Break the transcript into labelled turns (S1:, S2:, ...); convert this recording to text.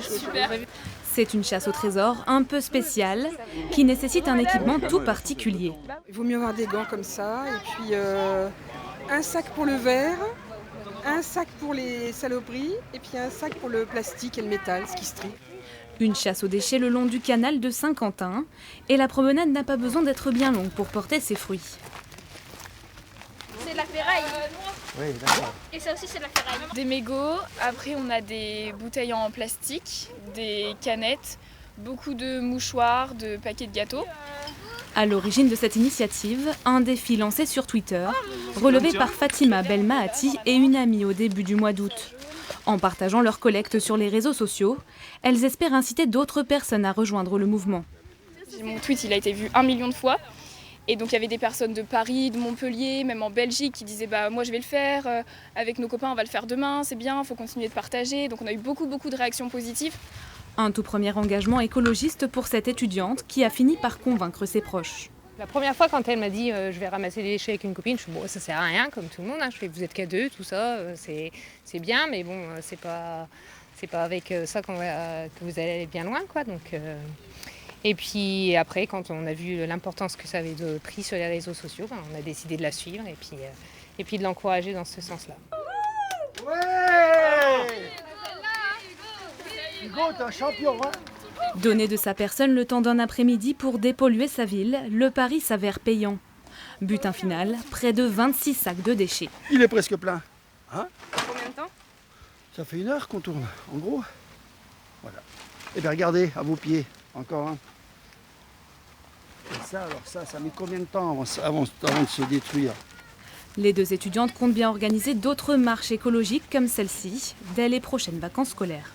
S1: Super. C'est une chasse au trésor un peu spéciale qui nécessite un équipement tout particulier.
S2: Il vaut mieux avoir des gants comme ça et puis un sac pour le verre, un sac pour les saloperies et puis un sac pour le plastique et le métal, ce qui se trie.
S1: Une chasse aux déchets le long du canal de Saint-Quentin et la promenade n'a pas besoin d'être bien longue pour porter ses fruits.
S3: C'est de la ferraille.
S4: Oui, d'accord.
S3: Et ça aussi, c'est de la ferraille.
S5: Des mégots, après on a des bouteilles en plastique, des canettes, beaucoup de mouchoirs, de paquets de gâteaux.
S1: À l'origine de cette initiative, un défi lancé sur Twitter, relevé par Fatima Belmahati et une amie au début du mois d'août. En partageant leur collecte sur les réseaux sociaux, elles espèrent inciter d'autres personnes à rejoindre le mouvement.
S5: Mon tweet il a été vu 1 million de fois. Et donc il y avait des personnes de Paris, de Montpellier, même en Belgique qui disaient moi je vais le faire, avec nos copains on va le faire demain, c'est bien, il faut continuer de partager. Donc on a eu beaucoup de réactions positives.
S1: Un tout premier engagement écologiste pour cette étudiante qui a fini par convaincre ses proches.
S6: La première fois quand elle m'a dit je vais ramasser des déchets avec une copine, je me suis dit bon ça sert à rien comme tout le monde, hein. Je fais vous êtes qu'à deux, tout ça, c'est bien mais bon c'est pas avec ça que vous allez aller bien loin quoi. Donc, et puis après, quand on a vu l'importance que ça avait pris sur les réseaux sociaux, on a décidé de la suivre et puis de l'encourager dans ce sens-là.
S4: Ouais Hugo, t'es un champion, hein.
S1: Donner de sa personne le temps d'un après-midi pour dépolluer sa ville, le pari s'avère payant. Butin final, près de 26 sacs de déchets.
S4: Il est presque plein. Hein?
S5: Combien de temps?
S4: Ça fait 1 heure qu'on tourne, en gros. Voilà. Et bien regardez, à vos pieds, encore un. Et ça, alors ça met combien de temps avant de se détruire?
S1: Les deux étudiantes comptent bien organiser d'autres marches écologiques comme celle-ci dès les prochaines vacances scolaires.